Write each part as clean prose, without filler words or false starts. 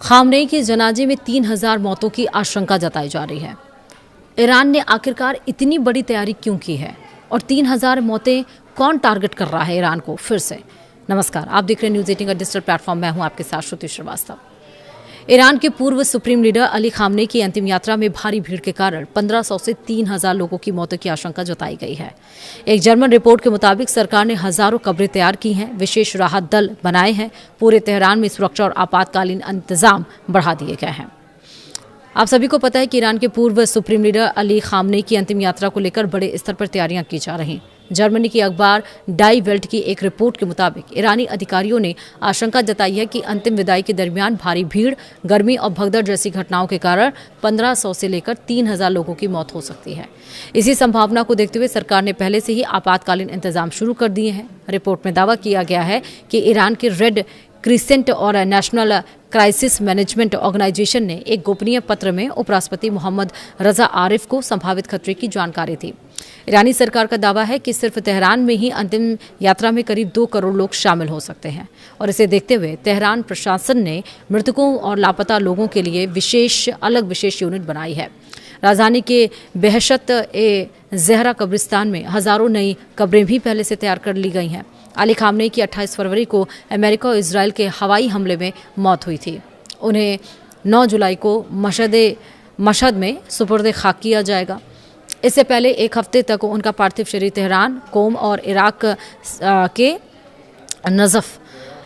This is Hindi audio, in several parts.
खामनेई के जनाजे में 3000 मौतों की आशंका जताई जा रही है। ईरान ने आखिरकार इतनी बड़ी तैयारी क्यों की है और 3000 मौतें कौन टारगेट कर रहा है ईरान को फिर से? नमस्कार, आप देख रहे हैं न्यूज़ 18 का डिजिटल प्लेटफॉर्म। मैं हूं आपके साथ श्रुति श्रीवास्तव। ईरान के पूर्व सुप्रीम लीडर अली खामनेई की अंतिम यात्रा में भारी भीड़ के कारण 1500 से 3000 लोगों की मौत की आशंका जताई गई है। एक जर्मन रिपोर्ट के मुताबिक सरकार ने हजारों कब्रें तैयार की हैं, विशेष राहत दल बनाए हैं, पूरे तेहरान में सुरक्षा और आपातकालीन इंतजाम बढ़ा दिए गए हैं। आप सभी को पता है कि ईरान के पूर्व सुप्रीम लीडर अली खामनेई की अंतिम यात्रा को लेकर बड़े स्तर पर तैयारियां की जा रही। जर्मनी की अखबार डाई वेल्ट की एक रिपोर्ट के मुताबिक ईरानी अधिकारियों ने आशंका जताई है कि अंतिम विदाई के दरमियान भारी भीड़, गर्मी और भगदड़ जैसी घटनाओं के कारण 1500 से लेकर 3000 लोगों की मौत हो सकती है। इसी संभावना को देखते हुए सरकार ने पहले से ही आपातकालीन इंतजाम शुरू कर दिए हैं। रिपोर्ट में दावा किया गया है कि ईरान के रेड क्रिसेंट और नेशनल क्राइसिस मैनेजमेंट ऑर्गेनाइजेशन ने एक गोपनीय पत्र में उपराष्ट्रपति मोहम्मद रजा आरिफ को संभावित खतरे की जानकारी दी। ईरानी सरकार का दावा है कि सिर्फ तेहरान में ही अंतिम यात्रा में करीब 2 करोड़ लोग शामिल हो सकते हैं और इसे देखते हुए तेहरान प्रशासन ने मृतकों और लापता लोगों के लिए विशेष यूनिट बनाई है। राजधानी के बेहशत ए जहरा कब्रिस्तान में हजारों नई कब्रें भी पहले से तैयार कर ली गई हैं। अली खामनेई की 28 फरवरी को अमेरिका और इजराइल के हवाई हमले में मौत हुई थी। उन्हें 9 जुलाई को मशहद में सुपुर्द खाक किया जाएगा। इससे पहले एक हफ्ते तक उनका पार्थिव शरीर तेहरान, कोम और इराक के नजफ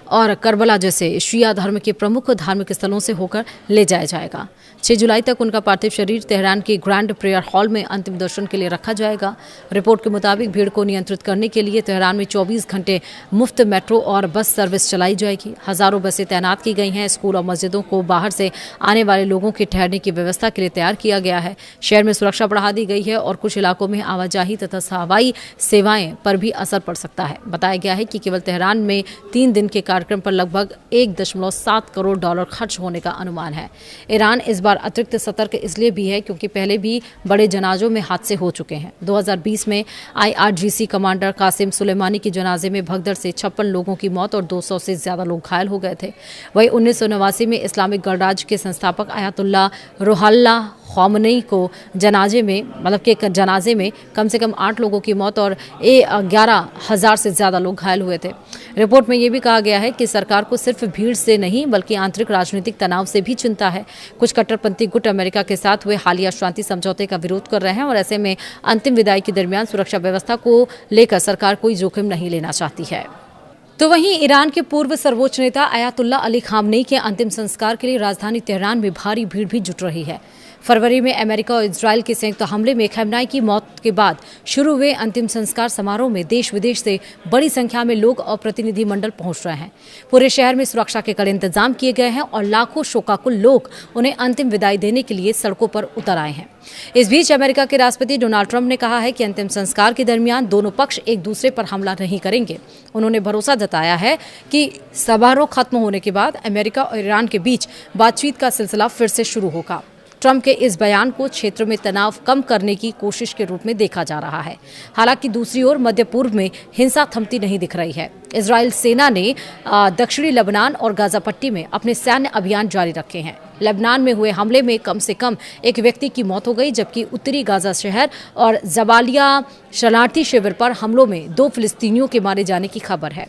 और करबला जैसे शिया धर्म के प्रमुख धार्मिक स्थलों से होकर ले जाया जाएगा। 6 जुलाई तक उनका पार्थिव शरीर तेहरान के ग्रैंड प्रेयर हॉल में अंतिम दर्शन के लिए रखा जाएगा। रिपोर्ट के मुताबिक भीड़ को नियंत्रित करने के लिए तेहरान में 24 घंटे मुफ्त मेट्रो और बस सर्विस चलाई जाएगी। हजारों बसें तैनात की गई हैं। स्कूल और मस्जिदों को बाहर से आने वाले लोगों के ठहरने की व्यवस्था के लिए तैयार किया गया है। शहर में सुरक्षा बढ़ा दी गई है और कुछ इलाकों में आवाजाही तथा हवाई सेवाएं पर भी असर पड़ सकता है। बताया गया है कि केवल तेहरान में 3 दिन के कार्यक्रम पर लगभग $1.7 करोड़ खर्च होने का अनुमान है। ईरान इस बार अतिरिक्त सतर्क इसलिए भी है क्योंकि पहले भी बड़े जनाजों में हादसे हो चुके हैं। 2020 में IRGC कमांडर कासिम सुलेमानी के जनाजे में भगदड़ से 56 लोगों की मौत और 200 से ज्यादा लोग घायल हो गए थे। वहीं 1989 में इस्लामिक गणराज्य के संस्थापक आयतुल्लाह रूहुल्लाह खामनेई को जनाजे में कम से कम 8 लोगों की मौत और 11,000 से ज्यादा लोग घायल हुए थे। रिपोर्ट में यह भी कहा गया है कि सरकार को सिर्फ भीड़ से नहीं बल्कि आंतरिक राजनीतिक तनाव से भी चिंता है। कुछ कट्टरपंथी गुट अमेरिका के साथ हुए हालिया शांति समझौते का विरोध कर रहे हैं और ऐसे में अंतिम विदाई के दरमियान सुरक्षा व्यवस्था को लेकर सरकार कोई जोखिम नहीं लेना चाहती है। तो वहीं ईरान के पूर्व सर्वोच्च नेता अयातुल्ला अली खामनेई के अंतिम संस्कार के लिए राजधानी तेहरान में भारी भीड़ भी जुट रही है। फरवरी में अमेरिका और इजराइल के संयुक्त हमले में खमेनी की मौत के बाद शुरू हुए अंतिम संस्कार समारोह में देश विदेश से बड़ी संख्या में लोग और प्रतिनिधिमंडल पहुंच रहे हैं। पूरे शहर में सुरक्षा के कड़े इंतजाम किए गए हैं और लाखों शोकाकुल लोग उन्हें अंतिम विदाई देने के लिए सड़कों पर उतर आए हैं। इस बीच अमेरिका के राष्ट्रपति डोनाल्ड ट्रंप ने कहा है कि अंतिम संस्कार के दरमियान दोनों पक्ष एक दूसरे पर हमला नहीं करेंगे। उन्होंने भरोसा जताया है कि समारोह खत्म होने के बाद अमेरिका और ईरान के बीच बातचीत का सिलसिला फिर से शुरू होगा। ट्रंप के इस बयान को क्षेत्र में तनाव कम करने की कोशिश के रूप में देखा जा रहा है। हालांकि दूसरी ओर मध्य पूर्व में हिंसा थमती नहीं दिख रही है। इजराइल सेना ने दक्षिणी लेबनान और गाजा पट्टी में अपने सैन्य अभियान जारी रखे हैं। लेबनान में हुए हमले में कम से कम एक व्यक्ति की मौत हो गई, जबकि उत्तरी गाजा शहर और जबालिया शरणार्थी शिविर पर हमलों में 2 फिलिस्तीनियों के मारे जाने की खबर है।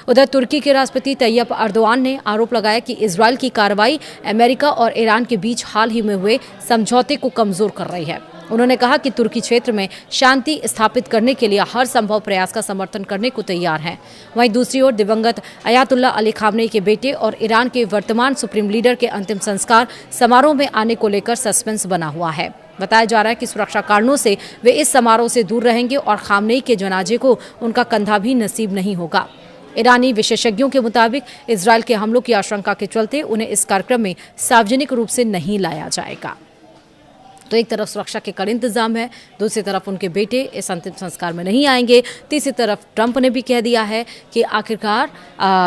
उधर तुर्की के राष्ट्रपति तैयब अर्दोआन ने आरोप लगाया कि इजराइल की कार्रवाई अमेरिका और ईरान के बीच हाल ही में हुए समझौते को कमजोर कर रही है। उन्होंने कहा कि तुर्की क्षेत्र में शांति स्थापित करने के लिए हर संभव प्रयास का समर्थन करने को तैयार है। वहीं दूसरी ओर दिवंगत अयातुल्ला अली खामनेई के बेटे और ईरान के वर्तमान सुप्रीम लीडर के अंतिम संस्कार समारोह में आने को लेकर सस्पेंस बना हुआ है। बताया जा रहा है कि सुरक्षा कारणों से वे इस समारोह से दूर रहेंगे और खामनेई के जनाजे को उनका कंधा भी नसीब नहीं होगा। ईरानी विशेषज्ञों के मुताबिक इजराइल के हमलों की आशंका के चलते उन्हें इस कार्यक्रम में सार्वजनिक रूप से नहीं लाया जाएगा। तो एक तरफ सुरक्षा के कड़े इंतजाम है, दूसरी तरफ उनके बेटे इस अंतिम संस्कार में नहीं आएंगे, तीसरी तरफ ट्रंप ने भी कह दिया है कि आखिरकार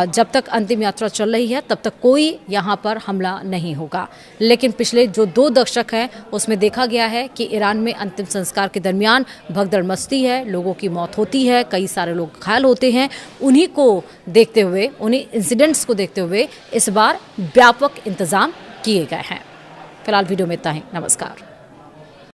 जब तक अंतिम यात्रा चल रही है तब तक कोई यहाँ पर हमला नहीं होगा। लेकिन पिछले जो 2 दशक है उसमें देखा गया है कि ईरान में अंतिम संस्कार के दरमियान भगदड़ मचती है, लोगों की मौत होती है, कई सारे लोग घायल होते हैं। उन्हीं को देखते हुए, उन्हीं इंसिडेंट्स को देखते हुए इस बार व्यापक इंतजाम किए गए हैं। फिलहाल वीडियो में इतना ही। नमस्कार।